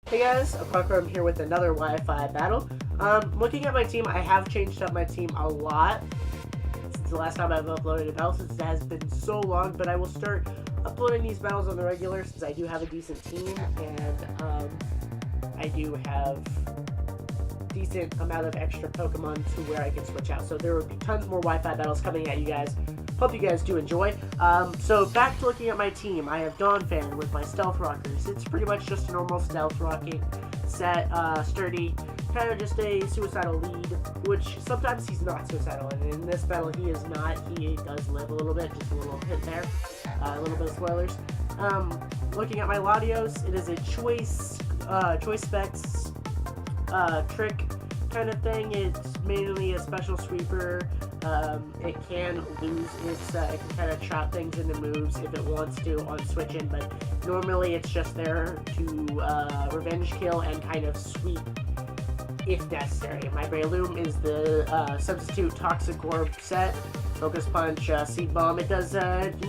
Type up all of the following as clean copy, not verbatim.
Hey guys, Aquatic, I'm here with another Wi-Fi battle. Looking at my team, I have changed up my team a lot since the last time I've uploaded a battle, since it has been so long, but I will start uploading these battles on the regular since I do have a decent team, and I do have decent amount of extra Pokemon to where I can switch out. So there will be tons more Wi-Fi battles coming at you guys. Hope you guys do enjoy. So back to looking at my team, I have Donphan with my Stealth Rockers. It's pretty much just a normal Stealth Rocking set, sturdy, kind of just a suicidal lead, which sometimes he's not suicidal, and in this battle he is not. He does live a little bit, just a little hit there, a little bit of spoilers. Looking at my Latios, it is a choice specs trick kind of thing. It's mainly a special sweeper. It can lose its, it can kind of trap things into moves if it wants to on switch in, but normally it's just there to revenge kill and kind of sweep if necessary. My Breloom is the substitute Toxic Orb set, Focus Punch, Seed Bomb. It does,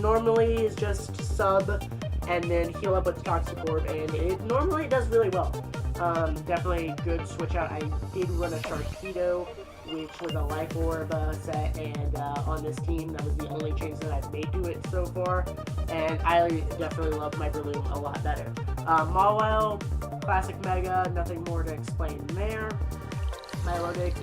normally is just sub and then heal up with Toxic Orb, and it normally does really well. Definitely good switch out. I did run a Sharpedo, which was a Life Orb set, and on this team, that was the only change that I've made to it so far, and I definitely love my Breloom a lot better. Mawile, Classic Mega, nothing more to explain there. Milotic,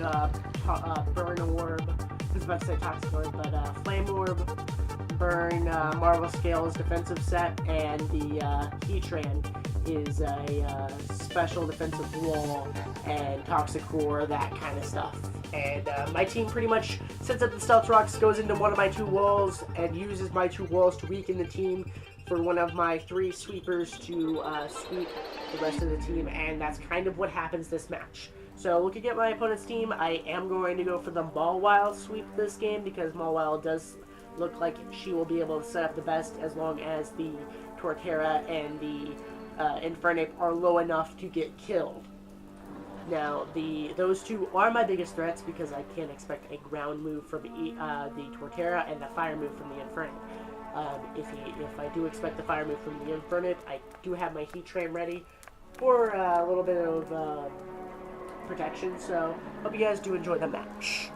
Burn Orb, I was about to say Toxic Orb, but Flame Orb, Burn, Marvel Scales defensive set, and the Heatran is a special defensive wall and Toxic Roar, that kind of stuff. And my team pretty much sets up the Stealth Rocks, goes into one of my two walls, and uses my two walls to weaken the team for one of my three sweepers to sweep the rest of the team, and that's kind of what happens this match. So looking at my opponent's team, I am going to go for the Mawile sweep this game, because Mawile does look like she will be able to set up the best as long as the Torterra and the Infernape are low enough to get killed. Now, those two are my biggest threats because I can't expect a ground move from the Torterra and the fire move from the Infernape. If I do expect the fire move from the Infernape, I do have my Heatran ready for a little bit of protection, so hope you guys do enjoy the match.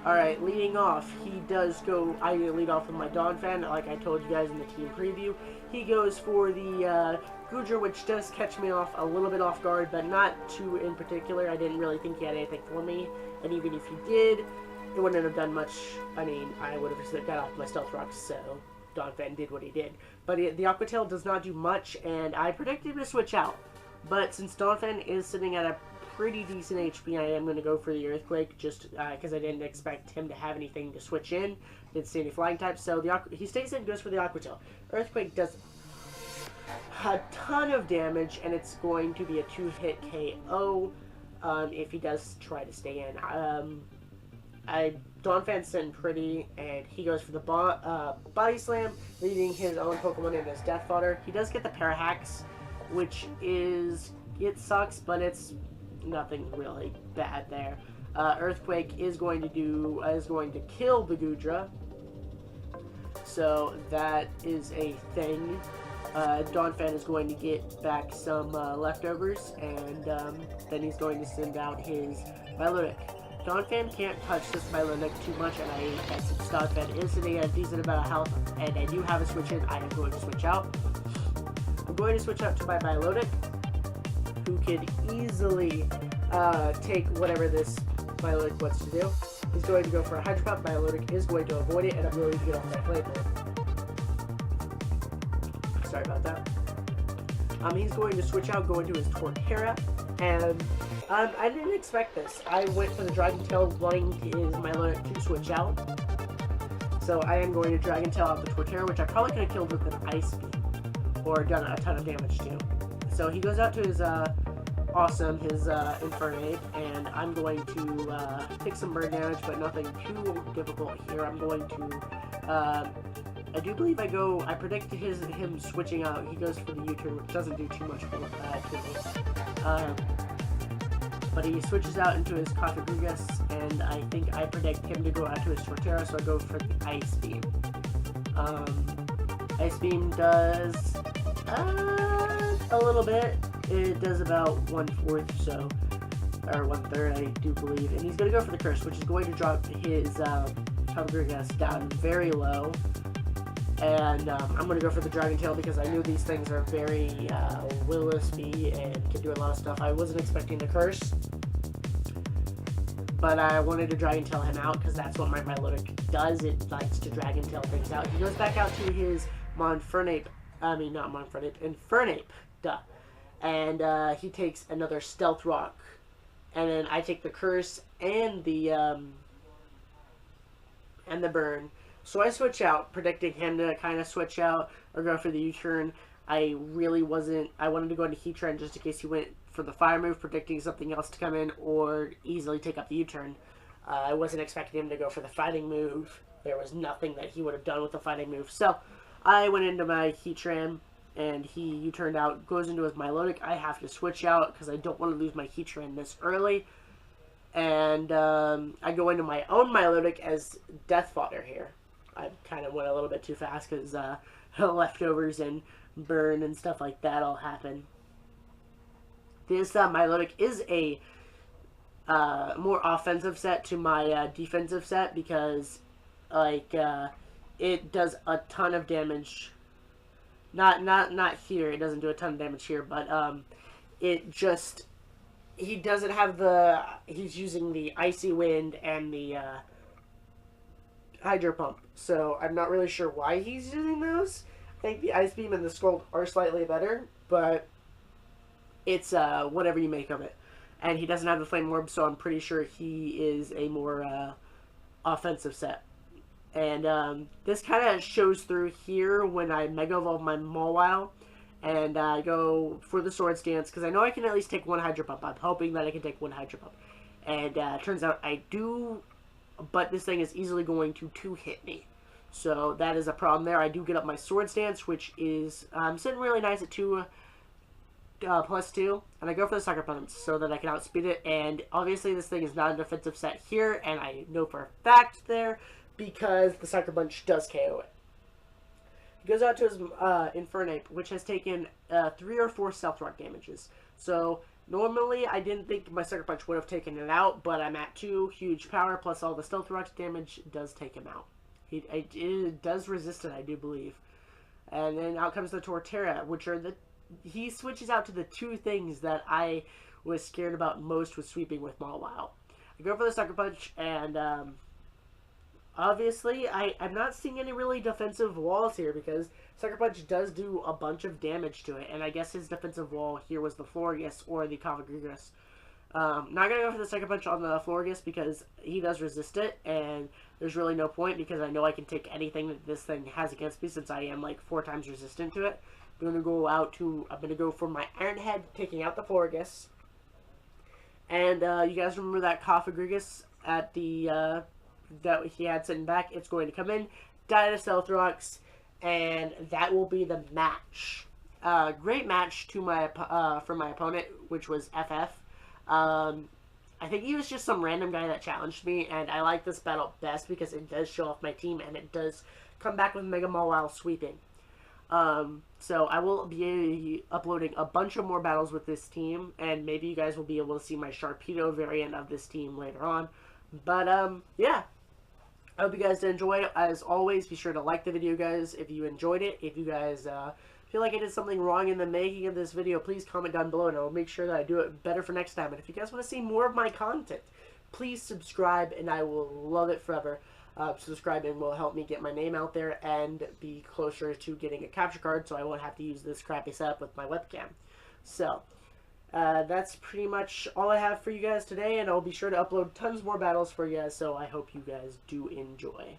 Alright, leading off, I lead off with my Donphan, like I told you guys in the team preview. He goes for the Goodra, which does catch me off a little bit off guard, but not too in particular. I didn't really think he had anything for me, and even if he did, it wouldn't have done much. I mean, I would have just got off my Stealth Rocks, so Donphan did what he did. But the Aqua Tail does not do much, and I predicted him to switch out. But since Donphan is sitting at a pretty decent HP, I am going to go for the Earthquake, just because I didn't expect him to have anything to switch in. Didn't see any flying types, so he stays in, goes for the Aqua Tail. Earthquake does a ton of damage, and it's going to be a 2-hit KO if he does try to stay in. Donphan's sitting pretty, and he goes for the Body Slam, leading his own Pokemon in as Death Fodder. He does get the Parahax, which it sucks, but it's nothing really bad there. Earthquake is going to kill the Goodra, so that is a thing. Donphan is going to get back some leftovers, and then he's going to send out his Milotic. Donphan can't touch this Milotic too much, and since Donphan is sitting at a decent amount of health, and I do have a switch in, I am going to switch out. I'm going to switch out to my Milotic, who could easily take whatever this Milotic wants to do. He's going to go for a Hydro Pump. Milotic is going to avoid it, and I'm going to get off my Flame Orb. Sorry about that. He's going to switch out, go into his Torterra, and I didn't expect this. I went for the Dragon Tail, wanting his Milotic to switch out. So I am going to Dragon Tail out the Torterra, which I probably could have killed with an Ice Beam, or done a ton of damage to. So he goes out to his his Infernape, and I'm going to take some burn damage, but nothing too difficult here. I'm going to, I do believe I predicted him switching out. He goes for the U-turn, which doesn't do too much to me. But he switches out into his Cofagrigus, and I think I predict him to go out to his Torterra, so I go for the Ice Beam. Ice Beam does a little bit. It does about 1/4, so, or 1/3, I do believe. And he's going to go for the curse, which is going to drop his Coverdress down very low. And I'm going to go for the Dragon Tail because I knew these things are very Will-O-Wisp-y and can do a lot of stuff. I wasn't expecting the curse, but I wanted to Dragon Tail him out because that's what my Milotic does. It likes to Dragon Tail things out. He goes back out to his Infernape, duh. And he takes another Stealth Rock. And then I take the curse and the burn. So I switch out, predicting him to kind of switch out or go for the U-turn. I wanted to go into Heatran just in case he went for the fire move, predicting something else to come in or easily take up the U-turn. I wasn't expecting him to go for the fighting move. There was nothing that he would have done with the fighting move. So I went into my Heatran and he U-turned out, goes into his Milotic. I have to switch out because I don't want to lose my Heatran this early. And I go into my own Milotic as Death Fodder here. I kind of went a little bit too fast because leftovers and burn and stuff like that all happen. This Milotic is a more offensive set to my defensive set because, like, it does a ton of damage. Not here. It doesn't do a ton of damage here, but it just, he doesn't have the. He's using the Icy Wind and the Hydro Pump, so I'm not really sure why he's using those. I think the Ice Beam and the Scald are slightly better, but it's whatever you make of it. And he doesn't have the Flame Orb, so I'm pretty sure he is a more offensive set. And this kind of shows through here when I Mega Evolve my Mawile, and I go for the Swords Dance, because I know I can at least take one Hydro Pump. I'm hoping that I can take one Hydro Pump. And turns out I do, but this thing is easily going to two-hit me. So that is a problem there. I do get up my Swords Dance, which is sitting really nice at 2 +2, and I go for the Sucker Punch so that I can outspeed it. And obviously this thing is not a defensive set here, and I know for a fact there because the Sucker Punch does KO it. He goes out to his Infernape, which has taken 3 or 4 Stealth Rock damages. So normally I didn't think my Sucker Punch would have taken it out, but I'm at 2 huge power plus all the Stealth Rock damage does take him out. It does resist it, I do believe. And then out comes the Torterra, which are he switches out to the 2 things that I was scared about most with sweeping with Mawile. I go for the Sucker Punch, and obviously I'm not seeing any really defensive walls here because Sucker Punch does do a bunch of damage to it, and I guess his defensive wall here was the Florges or the Cavagrigus. Not going to go for the Sucker Punch on the Florges because he does resist it, and there's really no point because I know I can take anything that this thing has against me since I am like 4 times resistant to it. I'm going to go for my Iron Head, taking out the Florges. And you guys remember that Cofagrigus at the, that he had sitting back? It's going to come in, die to Stealth Rocks, and that will be the match. Great match to my, for my opponent, which was FF. I think he was just some random guy that challenged me, and I like this battle best because it does show off my team, and it does come back with Mega Mawile sweeping. So I will be uploading a bunch of more battles with this team, and maybe you guys will be able to see my Sharpedo variant of this team later on. But, yeah. I hope you guys did enjoy it. As always, be sure to like the video, guys, if you enjoyed it. If you guys, feel like I did something wrong in the making of this video, please comment down below, and I'll make sure that I do it better for next time. And if you guys want to see more of my content, please subscribe, and I will love it forever. Subscribing will help me get my name out there and be closer to getting a capture card, so I won't have to use this crappy setup with my webcam. So, that's pretty much all I have for you guys today, and I'll be sure to upload tons more battles for you guys, so I hope you guys do enjoy.